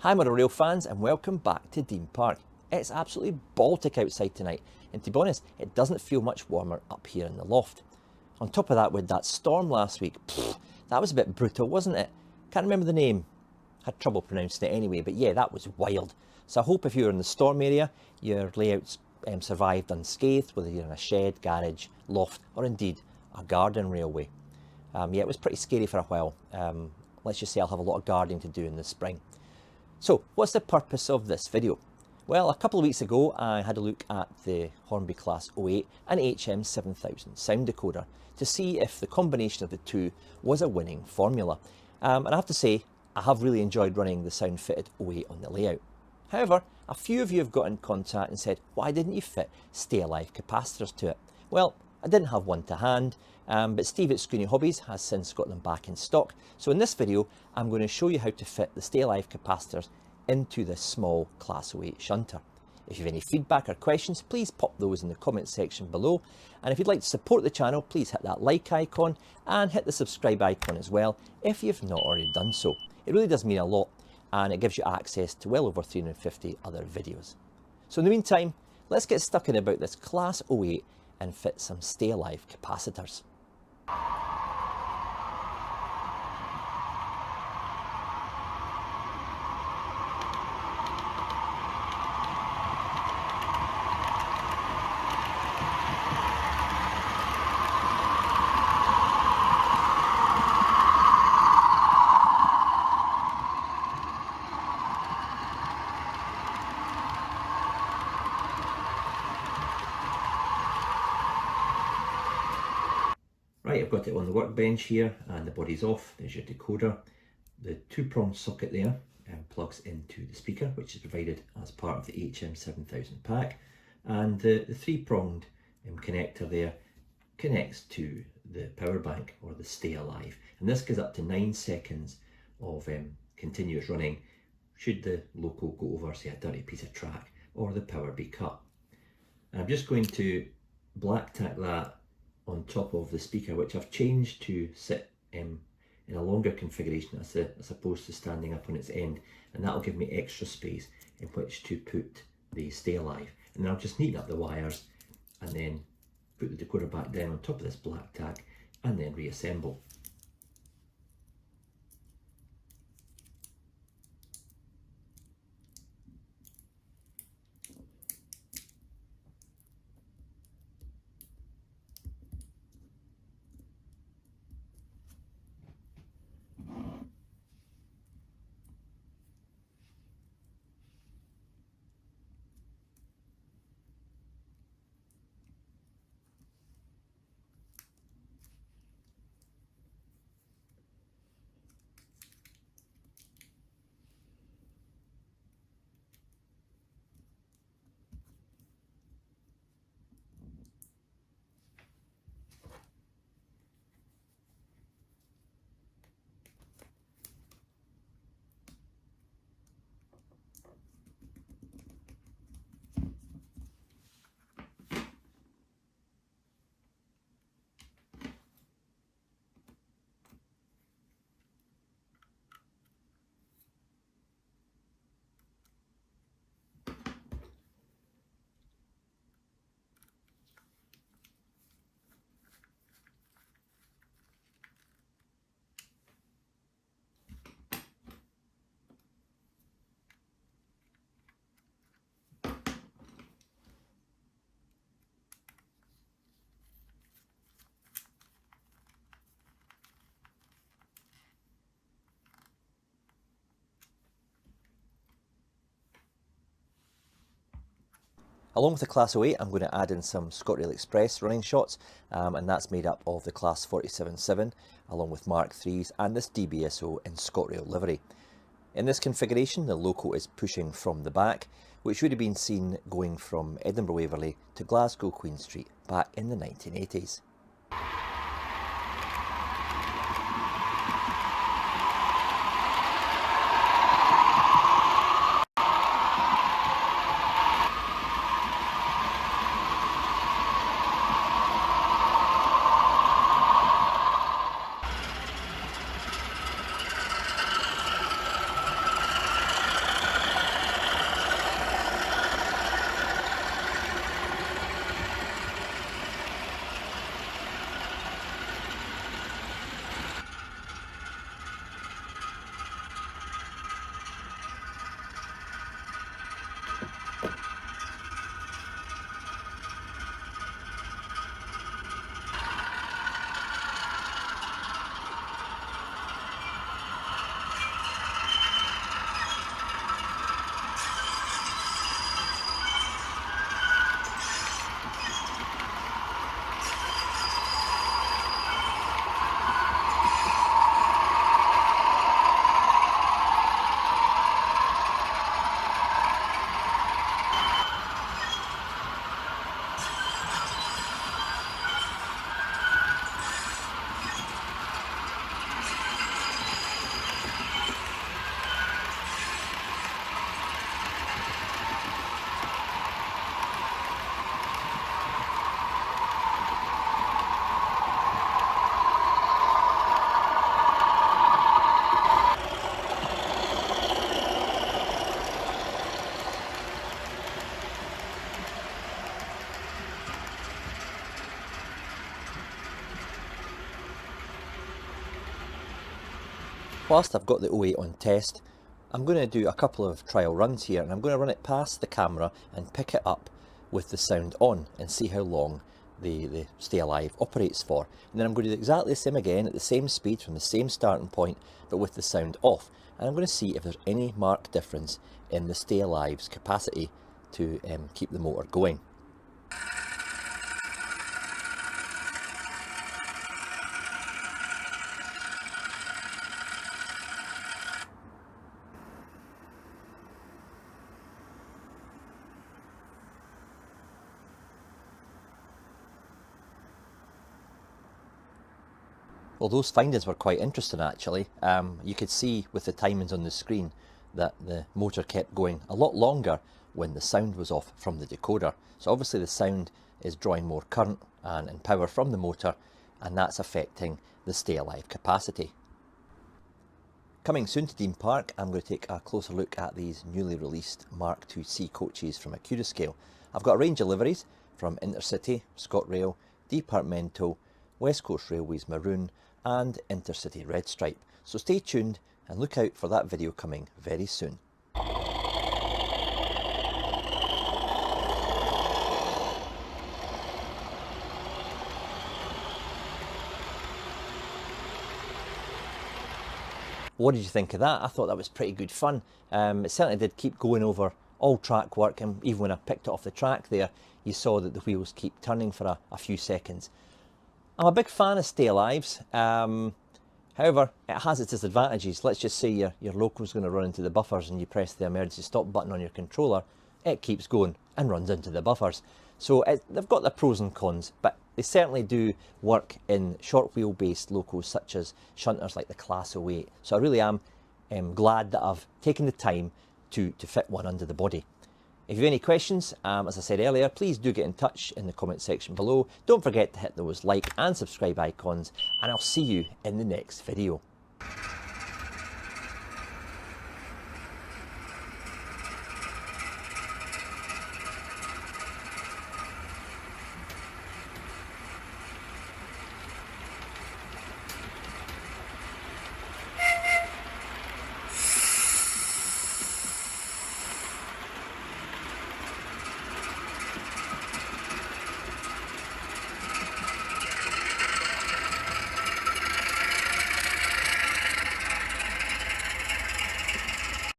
Hi monorail fans and welcome back to Dean Park. It's absolutely Baltic outside tonight, and to be honest, it doesn't feel much warmer up here in the loft. On top of that, with that storm last week, that was a bit brutal, wasn't it? Can't remember the name. Had trouble pronouncing it anyway, but yeah, that was wild. So I hope if you're in the storm area, your layouts survived unscathed, whether you're in a shed, garage, loft, or indeed a garden railway. Yeah, it was pretty scary for a while. Let's just say I'll have a lot of gardening to do in the spring. So what's the purpose of this video? Well, a couple of weeks ago, I had a look at the Hornby Class 08 and HM7000 sound decoder to see if the combination of the two was a winning formula. And I have to say, I have really enjoyed running the sound fitted 08 on the layout. However, a few of you have got in contact and said, why didn't you fit stay alive capacitors to it? Well, I didn't have one to hand, but Steve at Screeny Hobbies has since got them back in stock. So in this video, I'm going to show you how to fit the stay alive capacitors into this small Class 08 shunter. If you have any feedback or questions, please pop those in the comment section below. And if you'd like to support the channel, please hit that like icon and hit the subscribe icon as well if you've not already done so. It really does mean a lot, and it gives you access to well over 350 other videos. So in the meantime, let's get stuck in about this Class 08 and fit some stay alive capacitors. Right, I've got it on the workbench here and the body's off. There's your decoder. The two-pronged socket there plugs into the speaker, which is provided as part of the HM7000 pack. And the three-pronged connector there connects to the power bank or the stay alive. And this gives up to 9 seconds of continuous running should the loco go over, say, a dirty piece of track or the power be cut. And I'm just going to black tack that on top of the speaker, which I've changed to sit in a longer configuration as opposed to standing up on its end, and that'll give me extra space in which to put the stay alive. And then I'll just neaten up the wires and then put the decoder back down on top of this black tack and then reassemble. Along with the Class 08, I'm going to add in some ScotRail Express running shots, and that's made up of the Class 47.7 along with Mark IIIs and this DBSO in ScotRail livery. In this configuration, the loco is pushing from the back, which would have been seen going from Edinburgh Waverley to Glasgow Queen Street back in the 1980s. Whilst I've got the 08 on test, I'm going to do a couple of trial runs here, and I'm going to run it past the camera and pick it up with the sound on and see how long the Stay Alive operates for. And then I'm going to do exactly the same again at the same speed from the same starting point, but with the sound off. And I'm going to see if there's any marked difference in the Stay Alive's capacity to keep the motor going. Well, those findings were quite interesting actually. You could see with the timings on the screen that the motor kept going a lot longer when the sound was off from the decoder. So obviously the sound is drawing more current and power from the motor, and that's affecting the Stay Alive capacity. Coming soon to Dean Park, I'm going to take a closer look at these newly released Mark IIc coaches from Accurascale. I've got a range of liveries from Intercity, ScotRail, Departmental, West Coast Railways Maroon and Intercity Red Stripe. So stay tuned and look out for that video coming very soon. What did you think of that? I thought that was pretty good fun. It certainly did keep going over all track work, and even when I picked it off the track there, you saw that the wheels keep turning for a few seconds. I'm a big fan of Stay Alives. However, it has its disadvantages. Let's just say your loco's going to run into the buffers and you press the emergency stop button on your controller, it keeps going and runs into the buffers. So they've got their pros and cons, but they certainly do work in short wheel-based locos such as shunters like the Class 08. So I really am glad that I've taken the time to fit one under the body. If you have any questions, as I said earlier, please do get in touch in the comment section below. Don't forget to hit those like and subscribe icons, and I'll see you in the next video.